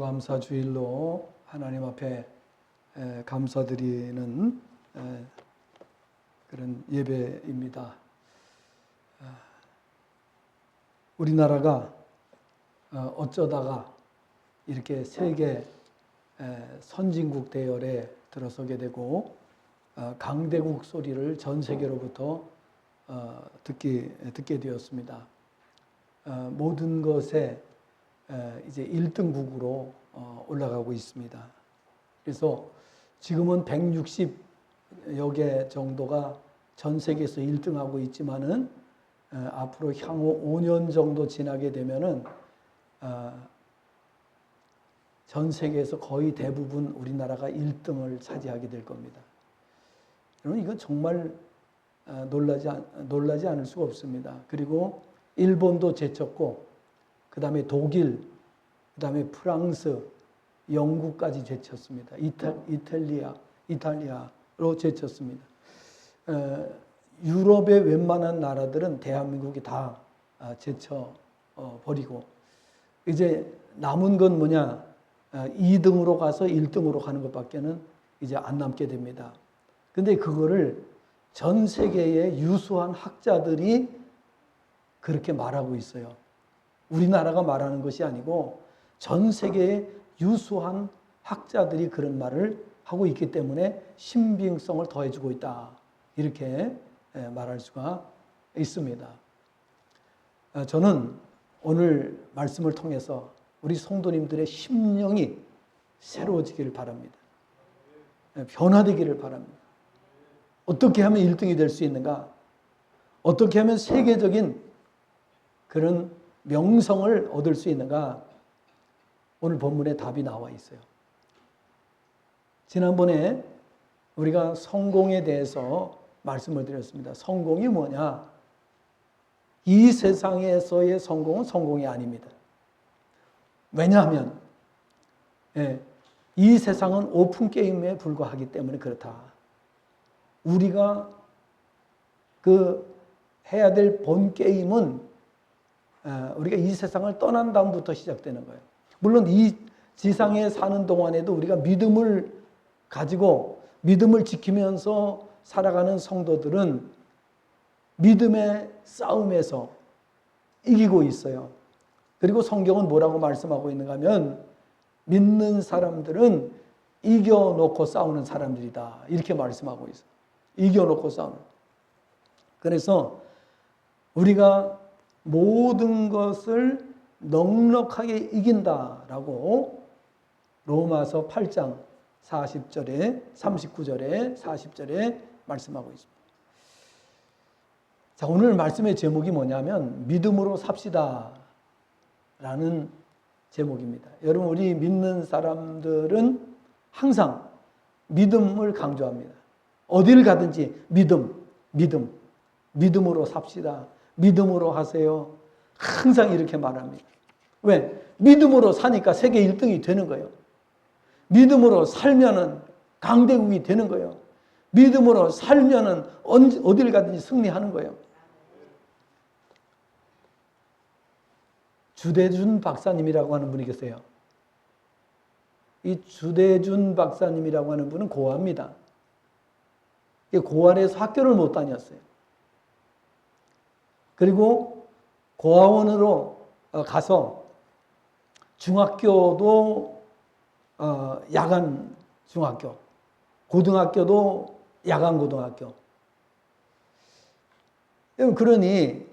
감사주일로 하나님 앞에 감사드리는 그런 예배입니다. 우리나라가 어쩌다가 이렇게 세계 선진국 대열에 들어서게 되고 강대국 소리를 전 세계로부터 듣게 되었습니다. 모든 것에 이제 1등국으로 올라가고 있습니다. 그래서 지금은 160여 개 정도가 전 세계에서 1등하고 있지만은 앞으로 향후 5년 정도 지나게 되면은 전 세계에서 거의 대부분 우리나라가 1등을 차지하게 될 겁니다. 여러분 이건 정말 놀라지 않을 수가 없습니다. 그리고 일본도 제쳤고 그 다음에 독일, 그 다음에 프랑스, 영국까지 제쳤습니다. 이탈리아로 제쳤습니다. 유럽의 웬만한 나라들은 대한민국이 다 제쳐버리고 이제 남은 건 뭐냐? 2등으로 가서 1등으로 가는 것밖에는 이제 안 남게 됩니다. 근데 그거를 전 세계의 유수한 학자들이 그렇게 말하고 있어요. 우리나라가 말하는 것이 아니고 전 세계의 유수한 학자들이 그런 말을 하고 있기 때문에 신빙성을 더해주고 있다. 이렇게 말할 수가 있습니다. 저는 오늘 말씀을 통해서 우리 성도님들의 심령이 새로워지기를 바랍니다. 변화되기를 바랍니다. 어떻게 하면 1등이 될 수 있는가? 어떻게 하면 세계적인 그런 명성을 얻을 수 있는가? 오늘 본문에 답이 나와 있어요. 지난번에 우리가 성공에 대해서 말씀을 드렸습니다. 성공이 뭐냐? 이 세상에서의 성공은 성공이 아닙니다. 왜냐하면 이 세상은 오픈 게임에 불과하기 때문에 그렇다. 우리가 해야 될 본 게임은 우리가 이 세상을 떠난 다음부터 시작되는 거예요. 물론 이 지상에 사는 동안에도 우리가 믿음을 가지고 믿음을 지키면서 살아가는 성도들은 믿음의 싸움에서 이기고 있어요. 그리고 성경은 뭐라고 말씀하고 있는가 하면 믿는 사람들은 이겨놓고 싸우는 사람들이다. 이렇게 말씀하고 있어요. 이겨놓고 싸우는. 그래서 우리가 모든 것을 넉넉하게 이긴다라고 로마서 8장 40절에 39절에 40절에 말씀하고 있습니다. 자, 오늘 말씀의 제목이 뭐냐면 믿음으로 삽시다 라는 제목입니다. 여러분 우리 믿는 사람들은 항상 믿음을 강조합니다. 어디를 가든지 믿음으로 삽시다. 믿음으로 하세요. 항상 이렇게 말합니다. 왜? 믿음으로 사니까 세계 1등이 되는 거예요. 믿음으로 살면은 강대국이 되는 거예요. 믿음으로 살면은 어딜 가든지 승리하는 거예요. 주대준 박사님이라고 하는 분이 계세요. 이 주대준 박사님이라고 하는 분은 고아입니다. 고아에서 학교를 못 다녔어요. 그리고 고아원으로 가서 중학교도 야간 중학교, 고등학교도 야간 고등학교. 그러니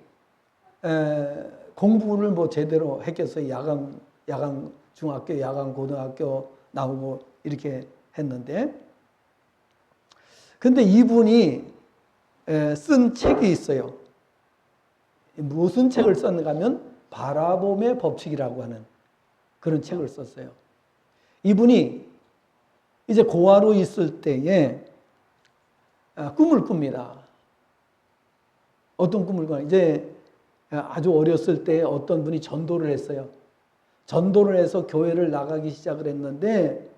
공부를 뭐 제대로 했겠어요. 야간 중학교, 야간 고등학교 나오고 이렇게 했는데, 근데 이분이 쓴 책이 있어요. 무슨 책을 썼는가 하면 바라봄의 법칙이라고 하는 그런 책을 썼어요. 이분이 이제 고아로 있을 때에 꿈을 꿉니다. 어떤 꿈을 꿔요? 이제 아주 어렸을 때 어떤 분이 전도를 했어요. 전도를 해서 교회를 나가기 시작을 했는데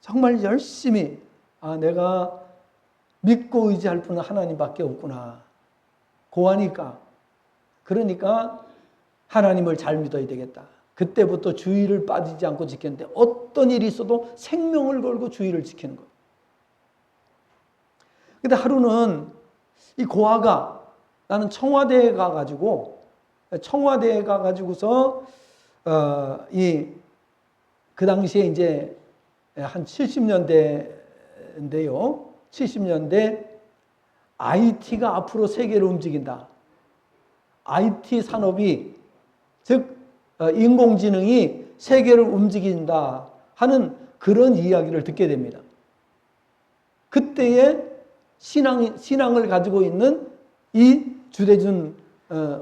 정말 열심히 내가 믿고 의지할 분은 하나님밖에 없구나. 고아니까. 그러니까 하나님을 잘 믿어야 되겠다. 그때부터 주의를 빠지지 않고 지켰는데 어떤 일이 있어도 생명을 걸고 주의를 지키는 거예요. 근데 하루는 이 고아가 나는 청와대에 가가지고서 그 당시에 이제 한 70년대인데요. 70년대 IT가 앞으로 세계를 움직인다. IT 산업이 즉 인공지능이 세계를 움직인다 하는 그런 이야기를 듣게 됩니다. 그때에 신앙을 가지고 있는 이 주대준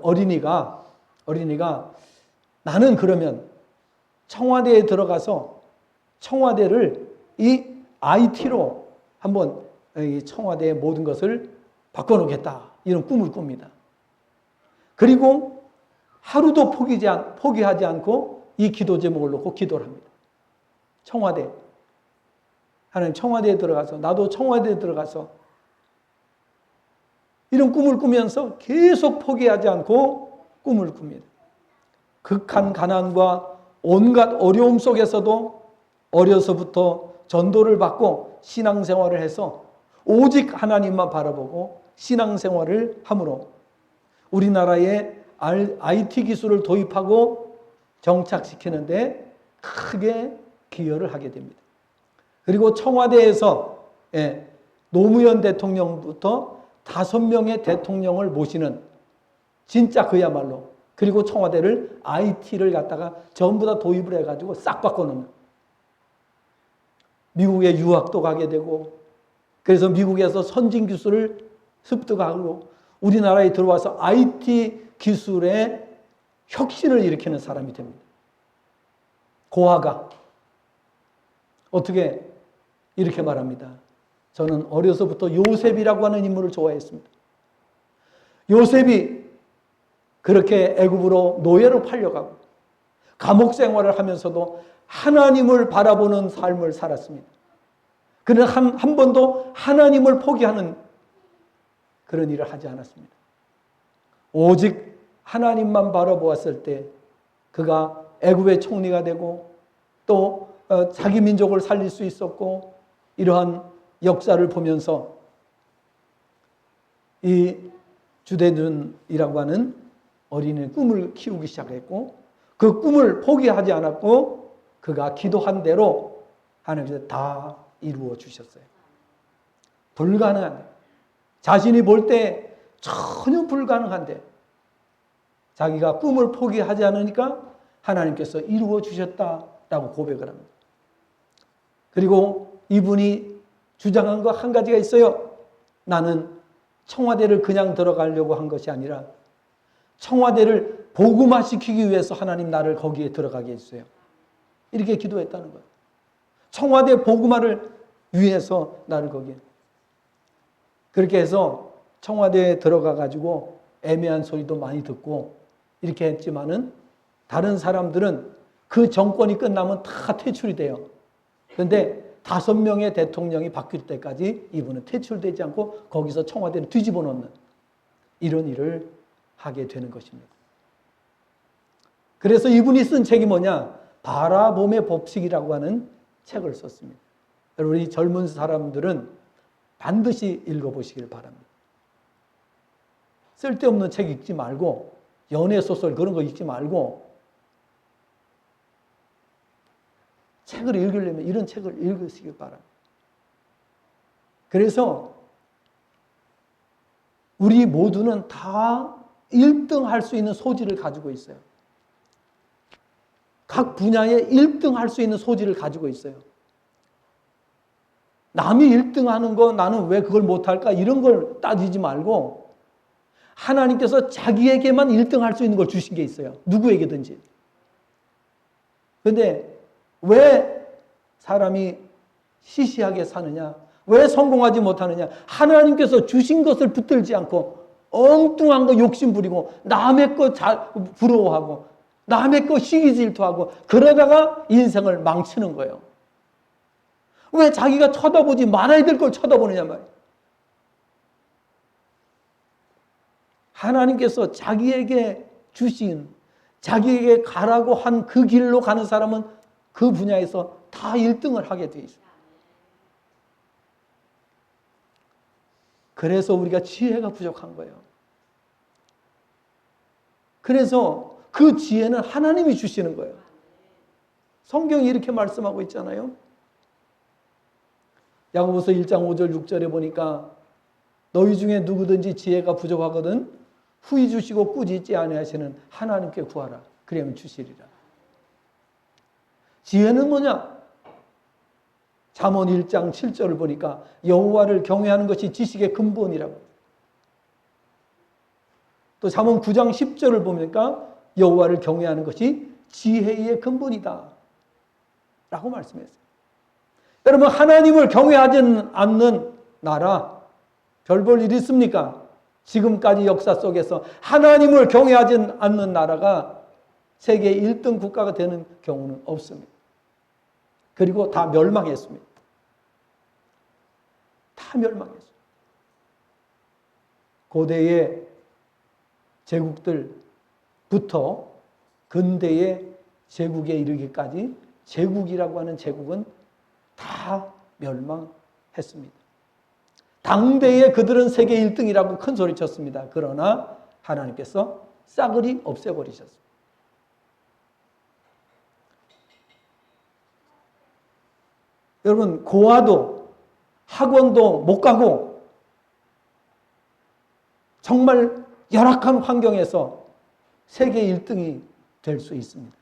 어린이가 나는 그러면 청와대에 들어가서 청와대를 이 IT로 한번 이 청와대의 모든 것을 바꿔놓겠다. 이런 꿈을 꿉니다. 그리고 하루도 포기하지 않고 이 기도 제목을 놓고 기도를 합니다. 청와대. 하나님 청와대에 들어가서 나도 청와대에 들어가서 이런 꿈을 꾸면서 계속 포기하지 않고 꿈을 꿉니다. 극한 가난과 온갖 어려움 속에서도 어려서부터 전도를 받고 신앙생활을 해서 오직 하나님만 바라보고 신앙생활을 함으로 우리나라에 IT 기술을 도입하고 정착시키는데 크게 기여를 하게 됩니다. 그리고 청와대에서 노무현 대통령부터 5명의 대통령을 모시는 진짜 그야말로 그리고 청와대를 IT를 갖다가 전부 다 도입을 해가지고 싹 바꿔놓는 미국에 유학도 가게 되고 그래서 미국에서 선진 기술을 습득하고 우리나라에 들어와서 IT 기술의 혁신을 일으키는 사람이 됩니다. 고아가 어떻게 이렇게 말합니다. 저는 어려서부터 요셉이라고 하는 인물을 좋아했습니다. 요셉이 그렇게 애굽으로 노예로 팔려가고 감옥 생활을 하면서도 하나님을 바라보는 삶을 살았습니다. 그는 한 번도 하나님을 포기하는 그런 일을 하지 않았습니다. 오직 하나님만 바라보았을 때 그가 애굽의 총리가 되고 또 자기 민족을 살릴 수 있었고 이러한 역사를 보면서 이 주대준이라고 하는 어린이의 꿈을 키우기 시작했고 그 꿈을 포기하지 않았고 그가 기도한 대로 하나님께서 다 이루어 주셨어요. 불가능한데 자신이 볼 때 전혀 불가능한데 자기가 꿈을 포기하지 않으니까 하나님께서 이루어 주셨다라고 고백을 합니다. 그리고 이분이 주장한 거 한 가지가 있어요. 나는 청와대를 그냥 들어가려고 한 것이 아니라 청와대를 복음화시키기 위해서 하나님 나를 거기에 들어가게 했어요. 이렇게 기도했다는 거예요. 청와대 복음화를 위해서 나를 거기에. 그렇게 해서 청와대에 들어가 가지고 애매한 소리도 많이 듣고 이렇게 했지만은 다른 사람들은 그 정권이 끝나면 다 퇴출이 돼요. 그런데 5명의 대통령이 바뀔 때까지 이분은 퇴출되지 않고 거기서 청와대를 뒤집어 놓는 이런 일을 하게 되는 것입니다. 그래서 이분이 쓴 책이 뭐냐? 바라봄의 법칙이라고 하는 책을 썼습니다. 우리 젊은 사람들은 반드시 읽어보시길 바랍니다. 쓸데없는 책 읽지 말고 연애소설 그런 거 읽지 말고 책을 읽으려면 이런 책을 읽으시길 바랍니다. 그래서 우리 모두는 다 1등 할 수 있는 소질을 가지고 있어요. 각 분야에 1등 할 수 있는 소질을 가지고 있어요. 남이 1등 하는 거 나는 왜 그걸 못할까? 이런 걸 따지지 말고 하나님께서 자기에게만 1등 할 수 있는 걸 주신 게 있어요. 누구에게든지. 그런데 왜 사람이 시시하게 사느냐? 왜 성공하지 못하느냐? 하나님께서 주신 것을 붙들지 않고 엉뚱한 거 욕심 부리고 남의 거 부러워하고 남의 거 시기 질투하고 그러다가 인생을 망치는 거예요. 왜 자기가 쳐다보지 말아야 될 걸 쳐다보느냐 말이에요. 하나님께서 자기에게 주신 자기에게 가라고 한 그 길로 가는 사람은 그 분야에서 다 1등을 하게 돼 있어요. 그래서 우리가 지혜가 부족한 거예요. 그래서 그 지혜는 하나님이 주시는 거예요. 성경이 이렇게 말씀하고 있잖아요. 야고보서 1장 5절 6절에 보니까 너희 중에 누구든지 지혜가 부족하거든 후히 주시고 꾸짖지 아니하시는 하나님께 구하라. 그러면 주시리라. 지혜는 뭐냐? 잠언 1장 7절을 보니까 여호와를 경외하는 것이 지식의 근본이라고. 또 잠언 9장 10절을 보니까 여호와를 경외하는 것이 지혜의 근본이다 라고 말씀했어요. 여러분, 하나님을 경외하지 않는 나라 별 볼 일 있습니까? 지금까지 역사 속에서 하나님을 경외하지 않는 나라가 세계 1등 국가가 되는 경우는 없습니다. 그리고 다 멸망했습니다. 다 멸망했어요. 고대의 제국들부터 근대의 제국에 이르기까지 제국이라고 하는 제국은 다 멸망했습니다. 당대에 그들은 세계 1등이라고 큰 소리 쳤습니다. 그러나 하나님께서 싸그리 없애버리셨습니다. 여러분, 고아도 학원도 못 가고 정말 열악한 환경에서 세계 1등이 될 수 있습니다.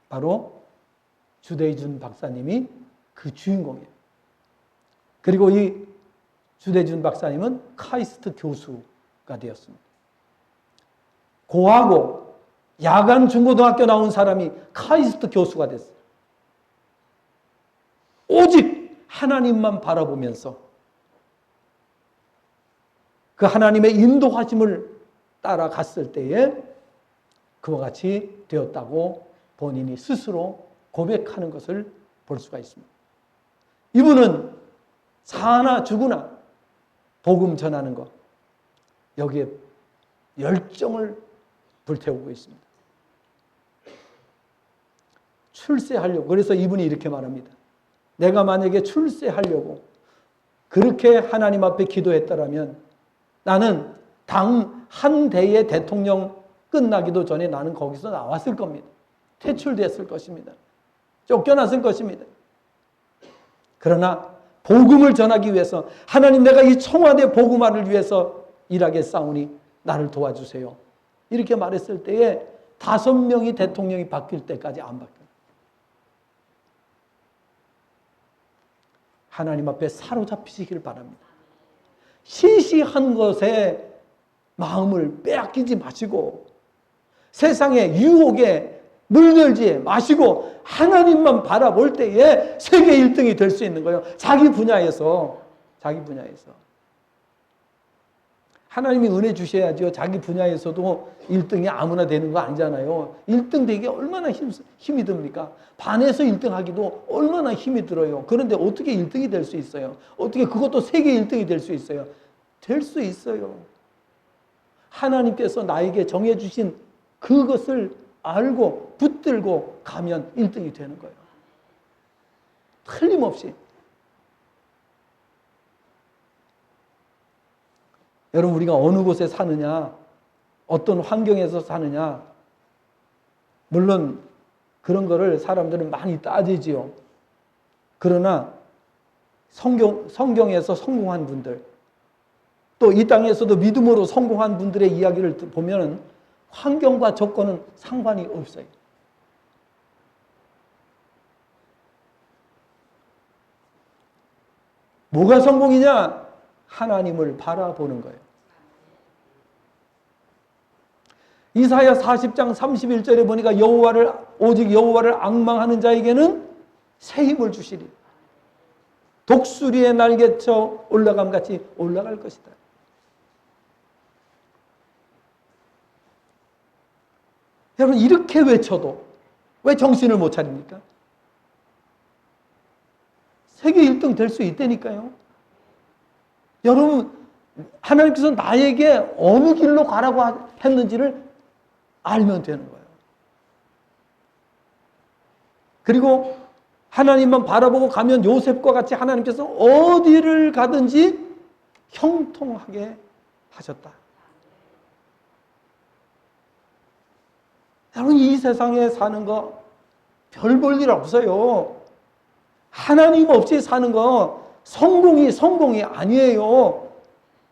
바로 주대준 박사님이 그 주인공이에요. 그리고 이 주대준 박사님은 카이스트 교수가 되었습니다. 고하고 야간 중고등학교 나온 사람이 카이스트 교수가 됐어요. 오직 하나님만 바라보면서 그 하나님의 인도하심을 따라갔을 때에 그와 같이 되었다고 본인이 스스로 고백하는 것을 볼 수가 있습니다. 이분은 사나 죽으나 복음 전하는 것, 여기에 열정을 불태우고 있습니다. 출세하려고. 그래서 이분이 이렇게 말합니다. 내가 만약에 출세하려고 그렇게 하나님 앞에 기도했더라면 나는 당 한 대의 대통령 끝나기도 전에 나는 거기서 나왔을 겁니다. 퇴출됐을 것입니다. 쫓겨났을 것입니다. 그러나 복음을 전하기 위해서 하나님, 내가 이 청와대 복음화를 위해서 일하겠사오니 나를 도와주세요. 이렇게 말했을 때에 5명이 대통령이 바뀔 때까지 안 바뀌어요. 하나님 앞에 사로잡히시길 바랍니다. 시시한 것에 마음을 빼앗기지 마시고 세상의 유혹에 물들지 마시고 하나님만 바라볼 때에 세계 1등이 될 수 있는 거예요. 자기 분야에서. 하나님이 은혜 주셔야죠. 자기 분야에서도 1등이 아무나 되는 거 아니잖아요. 1등 되기 얼마나 힘이 듭니까? 반에서 1등 하기도 얼마나 힘이 들어요. 그런데 어떻게 1등이 될 수 있어요? 어떻게 그것도 세계 1등이 될 수 있어요? 될 수 있어요. 하나님께서 나에게 정해주신 그것을 알고 붙들고 가면 1등이 되는 거예요. 틀림없이. 여러분, 우리가 어느 곳에 사느냐, 어떤 환경에서 사느냐, 물론 그런 거를 사람들은 많이 따지지요. 그러나 성경에서 성공한 분들, 또 이 땅에서도 믿음으로 성공한 분들의 이야기를 보면 환경과 조건은 상관이 없어요. 뭐가 성공이냐? 하나님을 바라보는 거예요. 이사야 40장 31절에 보니까 오직 여호와를 앙망하는 자에게는 새 힘을 주시리. 독수리의 날개쳐 올라감 같이 올라갈 것이다. 여러분, 이렇게 외쳐도 왜 정신을 못 차립니까? 세계 1등 될 수 있다니까요. 여러분, 하나님께서 나에게 어느 길로 가라고 했는지를 알면 되는 거예요. 그리고 하나님만 바라보고 가면 요셉과 같이 하나님께서 어디를 가든지 형통하게 하셨다. 여러분, 이 세상에 사는 거 별 볼 일 없어요. 하나님 없이 사는 거 성공이 아니에요.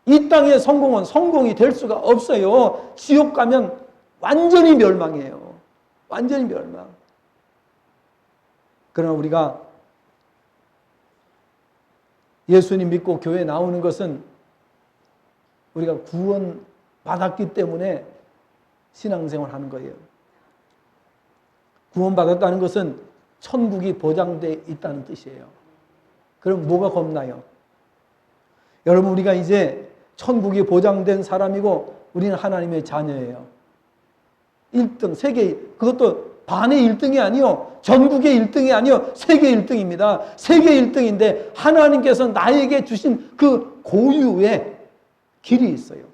이 땅의 성공은 성공이 될 수가 없어요. 지옥 가면 완전히 멸망이에요. 완전히 멸망. 그러나 우리가 예수님 믿고 교회 나오는 것은 우리가 구원 받았기 때문에 신앙생활 하는 거예요. 구원 받았다는 것은 천국이 보장되어 있다는 뜻이에요. 그럼 뭐가 겁나요? 여러분, 우리가 이제 천국이 보장된 사람이고 우리는 하나님의 자녀예요. 1등, 세계, 그것도 반의 1등이 아니요, 전국의 1등이 아니요, 세계 1등입니다. 세계 1등인데 하나님께서 나에게 주신 그 고유의 길이 있어요.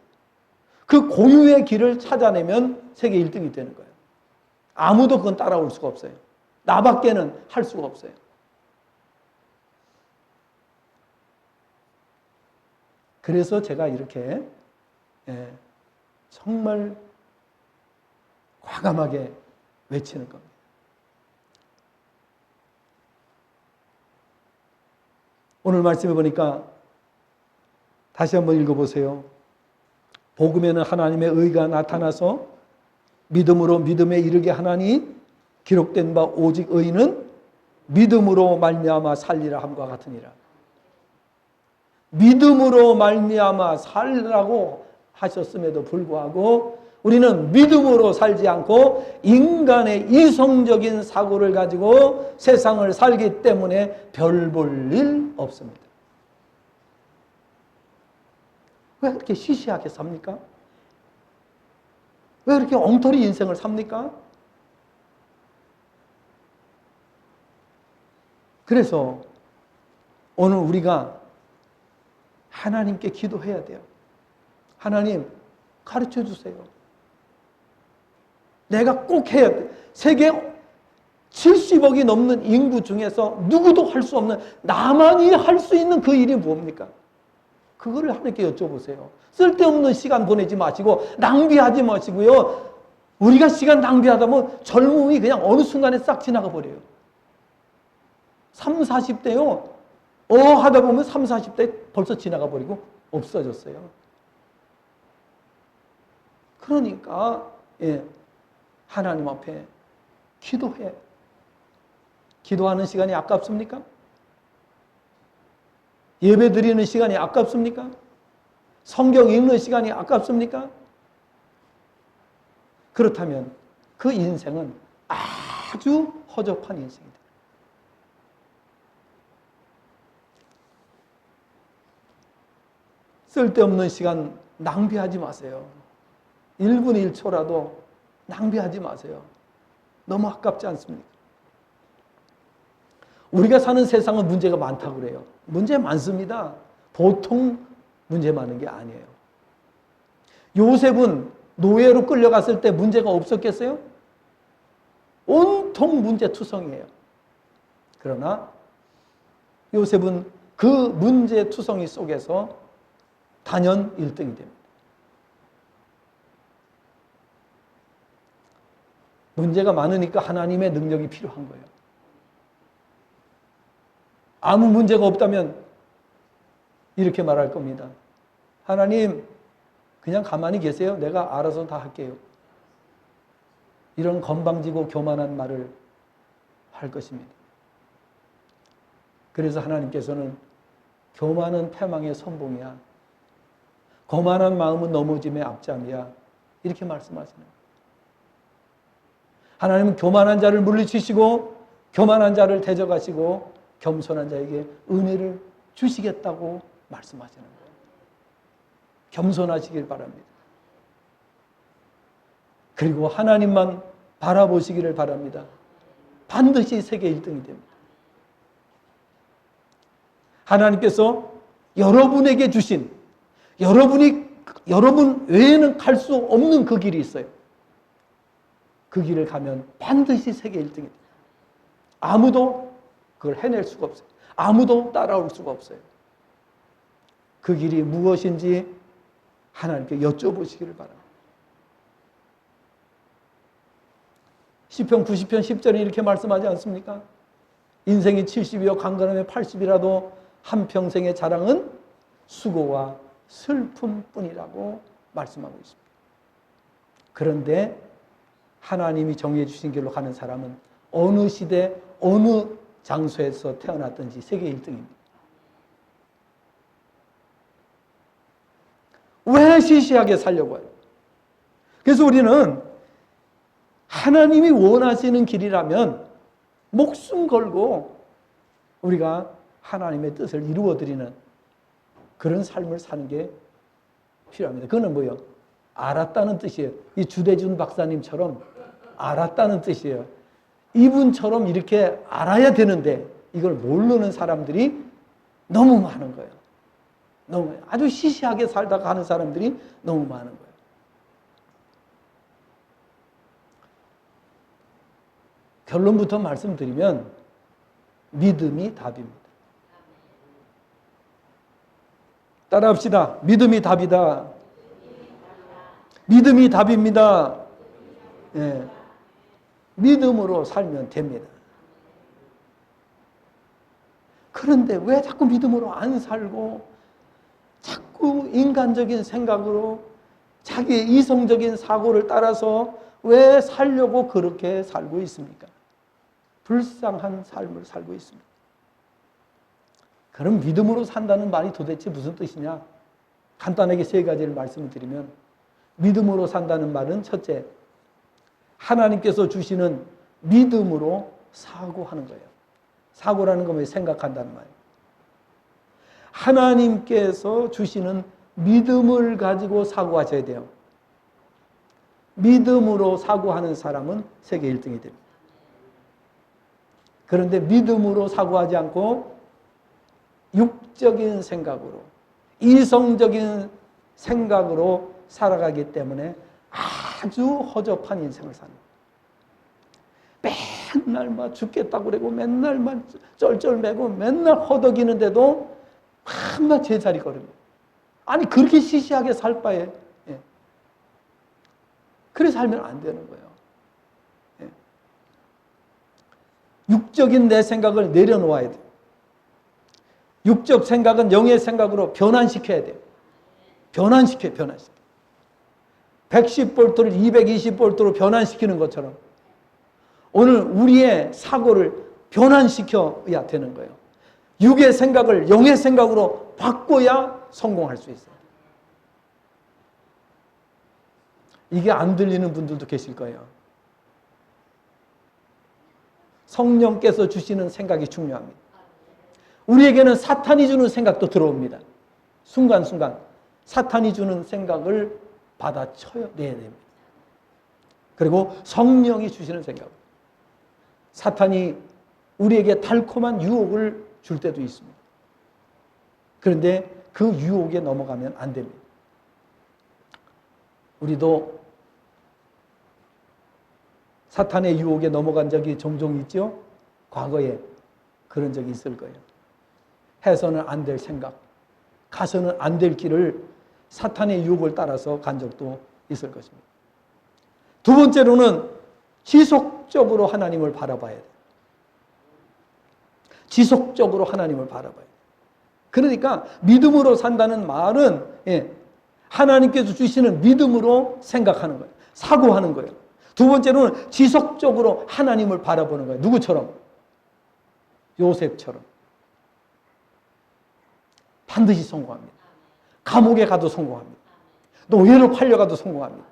그 고유의 길을 찾아내면 세계 1등이 되는 거예요. 아무도 그건 따라올 수가 없어요. 나밖에는 할 수가 없어요. 그래서 제가 이렇게 정말 과감하게 외치는 겁니다. 오늘 말씀해 보니까 다시 한번 읽어보세요. 복음에는 하나님의 의가 나타나서 믿음으로 믿음에 이르게 하나니 기록된 바 오직 의인은 믿음으로 말미암아 살리라 함과 같으니라. 믿음으로 말미암아 살라고 하셨음에도 불구하고 우리는 믿음으로 살지 않고 인간의 이성적인 사고를 가지고 세상을 살기 때문에 별 볼 일 없습니다. 왜 그렇게 시시하게 삽니까? 왜 그렇게 엉터리 인생을 삽니까? 그래서 오늘 우리가 하나님께 기도해야 돼요. 하나님, 가르쳐 주세요. 내가 꼭 해야 돼. 세계 70억이 넘는 인구 중에서 누구도 할 수 없는, 나만이 할 수 있는 그 일이 뭡니까? 그거를 하나님께 여쭤보세요. 쓸데없는 시간 보내지 마시고 낭비하지 마시고요. 우리가 시간 낭비하다 보면 젊음이 그냥 어느 순간에 싹 지나가 버려요. 30, 40대요. 하다 보면 30, 40대 벌써 지나가 버리고 없어졌어요. 그러니까 하나님 앞에 기도해. 기도하는 시간이 아깝습니까? 예배 드리는 시간이 아깝습니까? 성경 읽는 시간이 아깝습니까? 그렇다면 그 인생은 아주 허접한 인생이다. 쓸데없는 시간 낭비하지 마세요. 1분 1초라도 낭비하지 마세요. 너무 아깝지 않습니까? 우리가 사는 세상은 문제가 많다고 그래요. 문제 많습니다. 보통 문제 많은 게 아니에요. 요셉은 노예로 끌려갔을 때 문제가 없었겠어요? 온통 문제투성이에요. 그러나 요셉은 그 문제투성이 속에서 단연 1등이 됩니다. 문제가 많으니까 하나님의 능력이 필요한 거예요. 아무 문제가 없다면 이렇게 말할 겁니다. 하나님, 그냥 가만히 계세요. 내가 알아서 다 할게요. 이런 건방지고 교만한 말을 할 것입니다. 그래서 하나님께서는 교만은 패망의 선봉이야. 거만한 마음은 넘어짐의 앞잠이야. 이렇게 말씀하시는 거예요. 하나님은 교만한 자를 물리치시고 교만한 자를 대적하시고 겸손한 자에게 은혜를 주시겠다고 말씀하시는 거예요. 겸손하시길 바랍니다. 그리고 하나님만 바라보시기를 바랍니다. 반드시 세계 1등이 됩니다. 하나님께서 여러분에게 주신, 여러분 외에는 갈 수 없는 그 길이 있어요. 그 길을 가면 반드시 세계 1등이 됩니다. 아무도 그걸 해낼 수가 없어요. 아무도 따라올 수가 없어요. 그 길이 무엇인지 하나님께 여쭤보시기를 바랍니다. 시편 90편 10절에 이렇게 말씀하지 않습니까? 인생이 70이요 강건함에 80이라도 한평생의 자랑은 수고와 슬픔뿐이라고 말씀하고 있습니다. 그런데 하나님이 정해 주신 길로 가는 사람은 어느 시대 어느 장소에서 태어났든지 세계 1등입니다. 왜 시시하게 살려고 해요? 그래서 우리는 하나님이 원하시는 길이라면 목숨 걸고 우리가 하나님의 뜻을 이루어드리는 그런 삶을 사는 게 필요합니다. 그거는 뭐예요? 알았다는 뜻이에요. 이 주대준 박사님처럼 알았다는 뜻이에요. 이분처럼 이렇게 알아야 되는데 이걸 모르는 사람들이 너무 많은 거예요. 너무 아주 시시하게 살다가 하는 사람들이 너무 많은 거예요. 결론부터 말씀드리면 믿음이 답입니다. 따라합시다. 믿음이 답이다. 믿음이 답입니다. 예. 믿음으로 살면 됩니다. 그런데 왜 자꾸 믿음으로 안 살고 자꾸 인간적인 생각으로 자기의 이성적인 사고를 따라서 왜 살려고 그렇게 살고 있습니까? 불쌍한 삶을 살고 있습니다. 그럼 믿음으로 산다는 말이 도대체 무슨 뜻이냐? 간단하게 세 가지를 말씀을 드리면 믿음으로 산다는 말은 첫째, 하나님께서 주시는 믿음으로 사고하는 거예요. 사고라는 건 왜 생각한다는 말이에요. 하나님께서 주시는 믿음을 가지고 사고하셔야 돼요. 믿음으로 사고하는 사람은 세계 1등이 됩니다. 그런데 믿음으로 사고하지 않고 육적인 생각으로, 이성적인 생각으로 살아가기 때문에 아주 허접한 인생을 삽니다. 맨날 막 죽겠다고 그러고 맨날 막 쩔쩔매고 맨날 허덕이는데도 맨날 제자리 걸음니다. 아니 그렇게 시시하게 살 바에 그래 살면 안 되는 거예요. 육적인 내 생각을 내려놓아야 돼요. 육적 생각은 영의 생각으로 변환시켜야 돼요. 변환시켜. 110볼트를 220볼트로 변환시키는 것처럼 오늘 우리의 사고를 변환시켜야 되는 거예요. 육의 생각을 영의 생각으로 바꿔야 성공할 수 있어요. 이게 안 들리는 분들도 계실 거예요. 성령께서 주시는 생각이 중요합니다. 우리에게는 사탄이 주는 생각도 들어옵니다. 순간순간 사탄이 주는 생각을 받아쳐내야 됩니다. 그리고 성령이 주시는 생각. 사탄이 우리에게 달콤한 유혹을 줄 때도 있습니다. 그런데 그 유혹에 넘어가면 안 됩니다. 우리도 사탄의 유혹에 넘어간 적이 종종 있죠? 과거에 그런 적이 있을 거예요. 해서는 안 될 생각, 가서는 안 될 길을 사탄의 유혹을 따라서 간 적도 있을 것입니다. 두 번째로는 지속적으로 하나님을 바라봐야 돼요. 지속적으로 하나님을 바라봐야 돼요. 그러니까 믿음으로 산다는 말은 하나님께서 주시는 믿음으로 생각하는 거예요. 사고하는 거예요. 두 번째로는 지속적으로 하나님을 바라보는 거예요. 누구처럼? 요셉처럼. 반드시 성공합니다. 감옥에 가도 성공합니다. 노예로 팔려가도 성공합니다.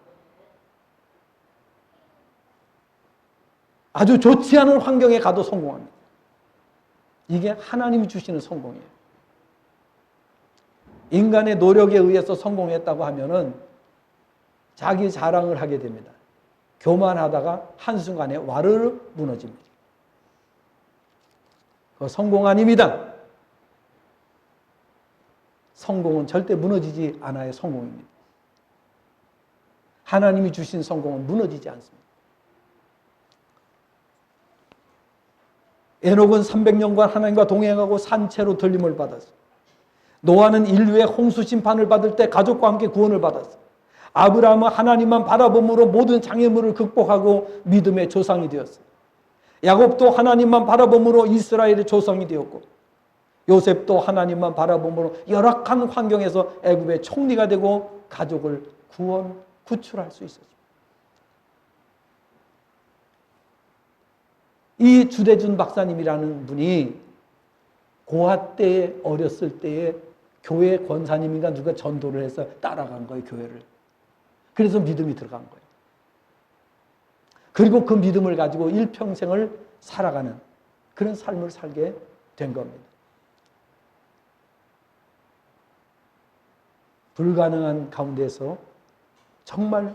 아주 좋지 않은 환경에 가도 성공합니다. 이게 하나님이 주시는 성공이에요. 인간의 노력에 의해서 성공했다고 하면은 자기 자랑을 하게 됩니다. 교만하다가 한순간에 와르르 무너집니다. 그거 성공 아닙니다. 성공은 절대 무너지지 않아야 성공입니다. 하나님이 주신 성공은 무너지지 않습니다. 에녹은 300년간 하나님과 동행하고 산채로 들림을 받았어요. 노아는 인류의 홍수 심판을 받을 때 가족과 함께 구원을 받았어요. 아브라함은 하나님만 바라봄으로 모든 장애물을 극복하고 믿음의 조상이 되었어요. 야곱도 하나님만 바라봄으로 이스라엘의 조상이 되었고, 요셉도 하나님만 바라봄으로 열악한 환경에서 애굽의 총리가 되고 가족을 구출할 수 있었습니다. 이 주대준 박사님이라는 분이 고아 때에 어렸을 때에 교회 권사님인가 누가 전도를 해서 따라간 거예요, 교회를. 그래서 믿음이 들어간 거예요. 그리고 그 믿음을 가지고 일평생을 살아가는 그런 삶을 살게 된 겁니다. 불가능한 가운데서 정말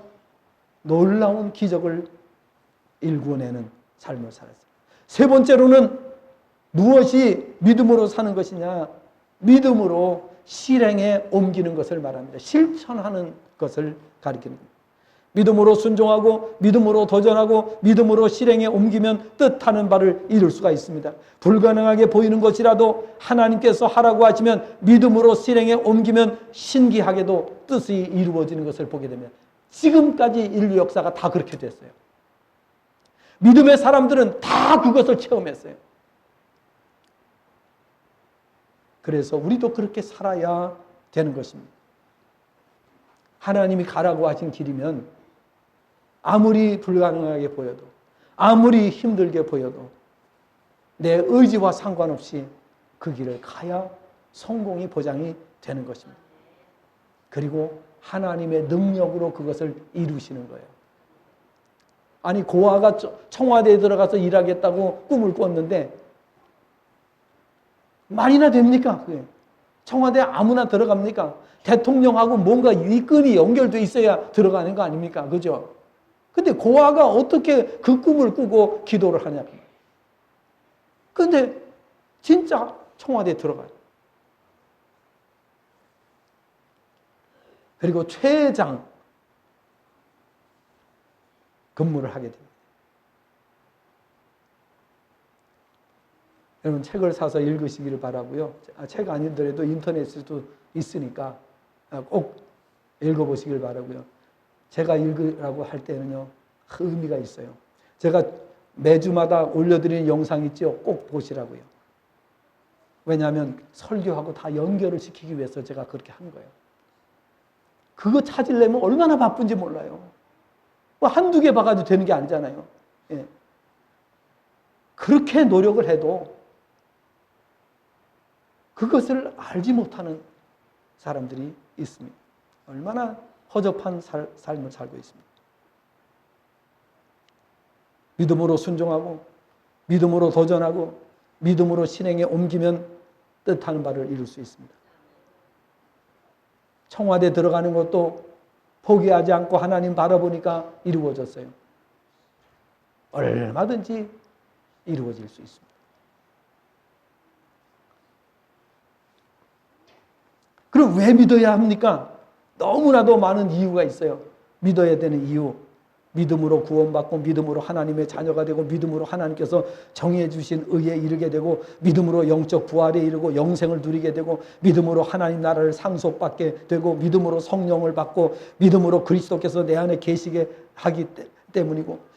놀라운 기적을 일구어내는 삶을 살았어요. 세 번째로는 무엇이 믿음으로 사는 것이냐? 믿음으로 실행에 옮기는 것을 말합니다. 실천하는 것을 가리키는 겁니다. 믿음으로 순종하고 믿음으로 도전하고 믿음으로 실행에 옮기면 뜻하는 바를 이룰 수가 있습니다. 불가능하게 보이는 것이라도 하나님께서 하라고 하시면 믿음으로 실행에 옮기면 신기하게도 뜻이 이루어지는 것을 보게 됩니다. 지금까지 인류 역사가 다 그렇게 됐어요. 믿음의 사람들은 다 그것을 체험했어요. 그래서 우리도 그렇게 살아야 되는 것입니다. 하나님이 가라고 하신 길이면 아무리 불가능하게 보여도, 아무리 힘들게 보여도 내 의지와 상관없이 그 길을 가야 성공이 보장이 되는 것입니다. 그리고 하나님의 능력으로 그것을 이루시는 거예요. 아니, 고아가 청와대에 들어가서 일하겠다고 꿈을 꿨는데 말이나 됩니까? 그게 청와대에 아무나 들어갑니까? 대통령하고 뭔가 이 끈이 연결돼 있어야 들어가는 거 아닙니까? 그죠? 근데 고아가 어떻게 그 꿈을 꾸고 기도를 하냐? 근데 진짜 청와대에 들어가요. 그리고 최장 근무를 하게 됩니다. 여러분, 책을 사서 읽으시기를 바라고요. 책 아니더라도 인터넷에도 있으니까 꼭 읽어보시길 바라고요. 제가 읽으라고 할 때는요, 의미가 있어요. 제가 매주마다 올려드리는 영상 있죠? 꼭 보시라고요. 왜냐하면 설교하고 다 연결을 시키기 위해서 제가 그렇게 한 거예요. 그거 찾으려면 얼마나 바쁜지 몰라요. 뭐 한두 개 봐가지고 되는 게 아니잖아요. 예. 그렇게 노력을 해도 그것을 알지 못하는 사람들이 있습니다. 얼마나 허접한 삶을 살고 있습니다. 믿음으로 순종하고 믿음으로 도전하고 믿음으로 실행에 옮기면 뜻하는 바를 이룰 수 있습니다. 청와대 들어가는 것도 포기하지 않고 하나님 바라보니까 이루어졌어요. 얼마든지 이루어질 수 있습니다. 그럼 왜 믿어야 합니까? 너무나도 많은 이유가 있어요. 믿어야 되는 이유. 믿음으로 구원받고 믿음으로 하나님의 자녀가 되고 믿음으로 하나님께서 정해 주신 의에 이르게 되고 믿음으로 영적 부활에 이르고 영생을 누리게 되고 믿음으로 하나님 나라를 상속받게 되고 믿음으로 성령을 받고 믿음으로 그리스도께서 내 안에 계시게 하기 때문이고,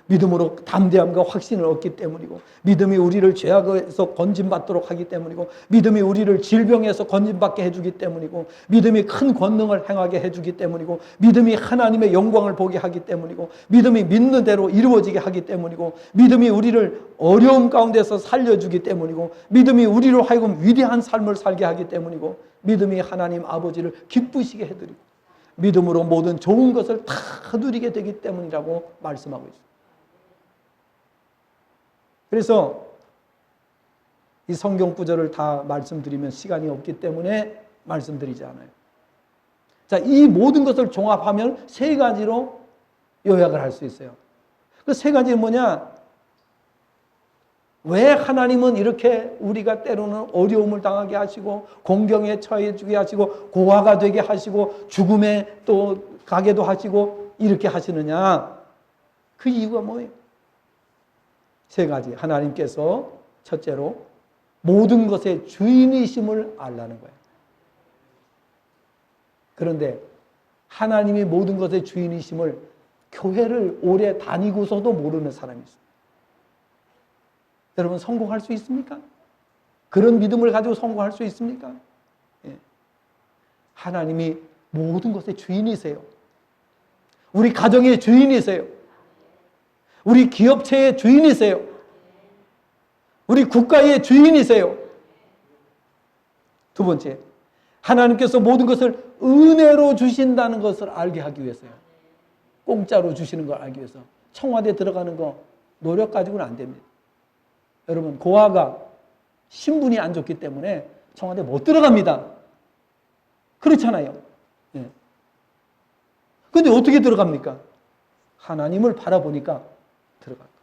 믿음으로 담대함과 확신을 얻기 때문이고, 믿음이 우리를 죄악에서 건짐받도록 하기 때문이고, 믿음이 우리를 질병에서 건짐받게 해주기 때문이고, 믿음이 큰 권능을 행하게 해주기 때문이고, 믿음이 하나님의 영광을 보게 하기 때문이고, 믿음이 믿는 대로 이루어지게 하기 때문이고, 믿음이 우리를 어려움 가운데서 살려주기 때문이고, 믿음이 우리로 하여금 위대한 삶을 살게 하기 때문이고, 믿음이 하나님 아버지를 기쁘시게 해드리고 믿음으로 모든 좋은 것을 다 누리게 되기 때문이라고 말씀하고 있습니다. 그래서 이 성경 구절을 다 말씀드리면 시간이 없기 때문에 말씀드리지 않아요. 자, 이 모든 것을 종합하면 세 가지로 요약을 할 수 있어요. 그 세 가지는 뭐냐? 왜 하나님은 이렇게 우리가 때로는 어려움을 당하게 하시고 공경에 처해 주게 하시고 고아가 되게 하시고 죽음에 또 가게도 하시고 이렇게 하시느냐? 그 이유가 뭐예요? 세 가지. 하나님께서 첫째로 모든 것의 주인이심을 알라는 거예요. 그런데 하나님이 모든 것의 주인이심을 교회를 오래 다니고서도 모르는 사람이 있어요. 여러분 성공할 수 있습니까? 그런 믿음을 가지고 성공할 수 있습니까? 예. 하나님이 모든 것의 주인이세요. 우리 가정의 주인이세요. 우리 기업체의 주인이세요. 우리 국가의 주인이세요. 두 번째, 하나님께서 모든 것을 은혜로 주신다는 것을 알게 하기 위해서요. 공짜로 주시는 걸 알기 위해서. 청와대 들어가는 거 노력 가지고는 안 됩니다. 여러분, 고아가 신분이 안 좋기 때문에 청와대 못 들어갑니다. 그렇잖아요. 예. 근데 어떻게 들어갑니까? 하나님을 바라보니까 들어갑니다.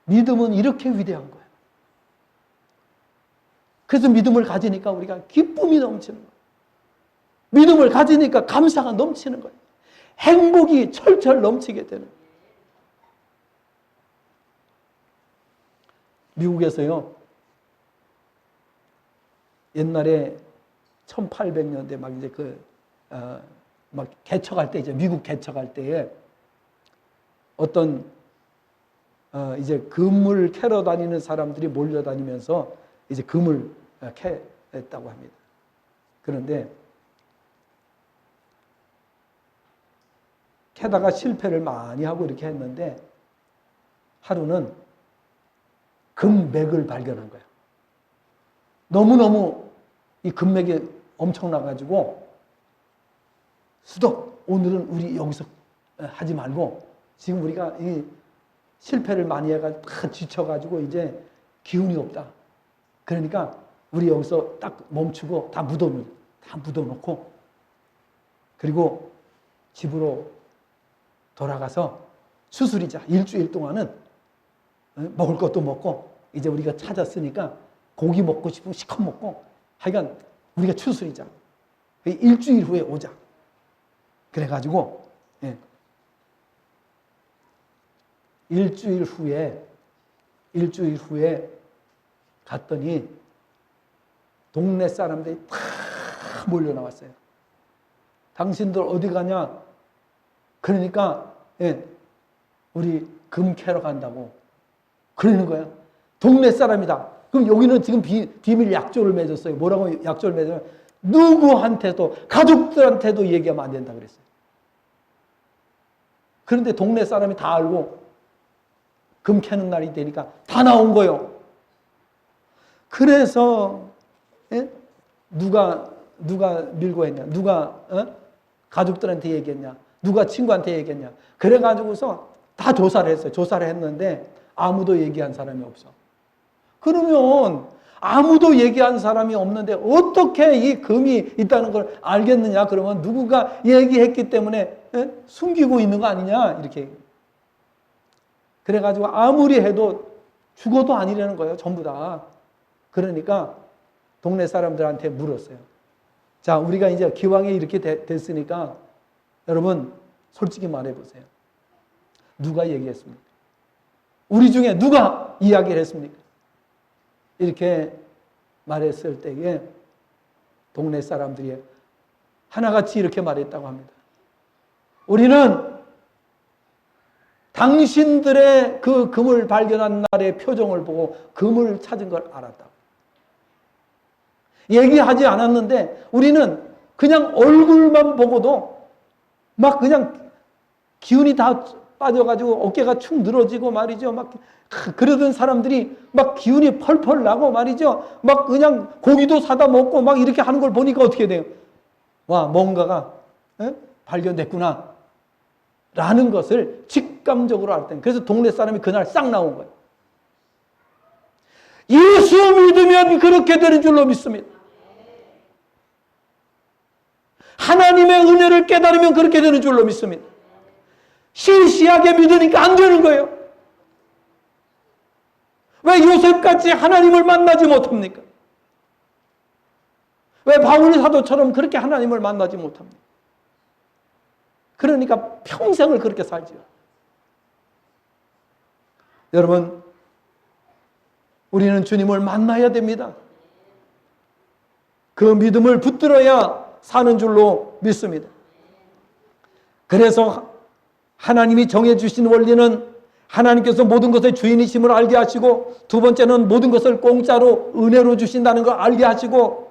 믿음은 이렇게 위대한 거예요. 그래서 믿음을 가지니까 우리가 기쁨이 넘치는 거예요. 믿음을 가지니까 감사가 넘치는 거예요. 행복이 철철 넘치게 되는 거예요. 미국에서요, 옛날에 1800년대 막 이제 막 개척할 때, 이제 미국 개척할 때에 어떤 이제 금을 캐러 다니는 사람들이 몰려다니면서 이제 금을 캐했다고 합니다. 그런데 캐다가 실패를 많이 하고 이렇게 했는데 하루는 금맥을 발견한 거예요. 너무너무 이 금맥이 엄청나가지고 수도 오늘은 우리 여기서 하지 말고 지금 우리가 이 실패를 많이 해가지고 다 지쳐가지고 이제 기운이 없다. 그러니까 우리 여기서 딱 멈추고 다 묻어놓고 그리고 집으로 돌아가서 추스리자. 일주일 동안은 먹을 것도 먹고 이제 우리가 찾았으니까 고기 먹고 싶으면 시컷 먹고 하여간 우리가 추스리자. 일주일 후에 오자. 그래가지고 일주일 후에 갔더니 동네 사람들이 다 몰려 나왔어요. 당신들 어디 가냐? 그러니까 우리 금 캐러 간다고 그러는 거야. 동네 사람이다. 그럼 여기는 지금 비밀 약조를 맺었어요. 뭐라고 약조를 맺으면 누구한테도 가족들한테도 얘기하면 안 된다 그랬어요. 그런데 동네 사람이 다 알고 금 캐는 날이 되니까 다 나온 거예요. 그래서 누가 밀고 했냐? 누가 가족들한테 얘기했냐? 누가 친구한테 얘기했냐? 그래가지고서 다 조사를 했어요. 조사를 했는데 아무도 얘기한 사람이 없어. 그러면 아무도 얘기한 사람이 없는데 어떻게 이 금이 있다는 걸 알겠느냐? 그러면 누구가 얘기했기 때문에 숨기고 있는 거 아니냐? 이렇게. 그래가지고 아무리 해도 죽어도 아니라는 거예요. 전부 다. 그러니까 동네 사람들한테 물었어요. 자, 우리가 이제 기왕에 이렇게 됐으니까 여러분 솔직히 말해보세요. 누가 얘기했습니까? 우리 중에 누가 이야기를 했습니까? 이렇게 말했을 때에 동네 사람들이 하나같이 이렇게 말했다고 합니다. 우리는 당신들의 그 금을 발견한 날의 표정을 보고 금을 찾은 걸 알았다고. 얘기하지 않았는데 우리는 그냥 얼굴만 보고도 막 그냥 기운이 다 빠져가지고 어깨가 축 늘어지고 말이죠. 막 그러던 사람들이 막 기운이 펄펄 나고 말이죠. 막 그냥 고기도 사다 먹고 막 이렇게 하는 걸 보니까 어떻게 돼요? 와, 뭔가가 발견됐구나 라는 것을 직감적으로 알았다. 그래서 동네 사람이 그날 싹 나온 거예요. 예수 믿으면 그렇게 되는 줄로 믿습니다. 하나님의 은혜를 깨달으면 그렇게 되는 줄로 믿습니다. 시시하게 믿으니까 안 되는 거예요. 왜 요셉같이 하나님을 만나지 못합니까? 왜 바울 사도처럼 그렇게 하나님을 만나지 못합니까? 그러니까 평생을 그렇게 살지요. 여러분, 우리는 주님을 만나야 됩니다. 그 믿음을 붙들어야 사는 줄로 믿습니다. 그래서 하나님이 정해주신 원리는 하나님께서 모든 것의 주인이심을 알게 하시고, 두 번째는 모든 것을 공짜로 은혜로 주신다는 걸 알게 하시고,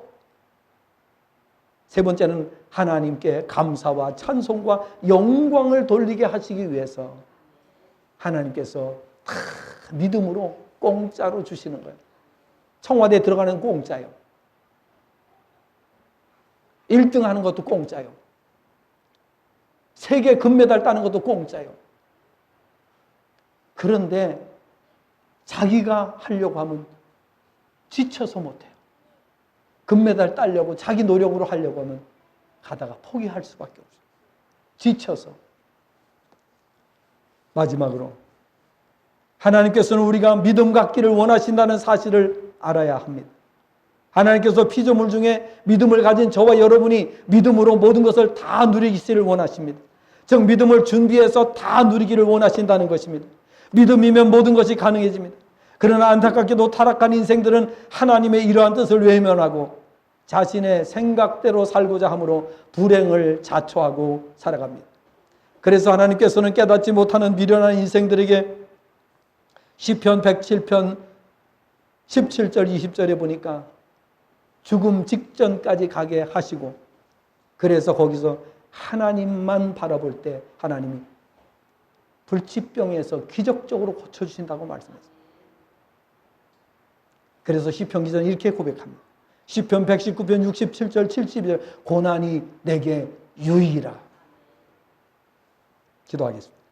세 번째는 하나님께 감사와 찬송과 영광을 돌리게 하시기 위해서 하나님께서 다 믿음으로 공짜로 주시는 거예요. 청와대에 들어가는 거 공짜예요. 1등 하는 것도 공짜예요. 세계 금메달 따는 것도 공짜예요. 그런데 자기가 하려고 하면 지쳐서 못해요. 금메달 따려고 자기 노력으로 하려고 하면 가다가 포기할 수밖에 없어요. 지쳐서. 마지막으로 하나님께서는 우리가 믿음 갖기를 원하신다는 사실을 알아야 합니다. 하나님께서 피조물 중에 믿음을 가진 저와 여러분이 믿음으로 모든 것을 다 누리기를 원하십니다. 즉 믿음을 준비해서 다 누리기를 원하신다는 것입니다. 믿음이면 모든 것이 가능해집니다. 그러나 안타깝게도 타락한 인생들은 하나님의 이러한 뜻을 외면하고 자신의 생각대로 살고자 함으로 불행을 자초하고 살아갑니다. 그래서 하나님께서는 깨닫지 못하는 미련한 인생들에게 시편 107편 17절 20절에 보니까 죽음 직전까지 가게 하시고, 그래서 거기서 하나님만 바라볼 때 하나님이 불치병에서 기적적으로 고쳐주신다고 말씀했습니다. 그래서 시편 기자는 이렇게 고백합니다. 시편 119편 67절 72절 고난이 내게 유의라. 기도하겠습니다.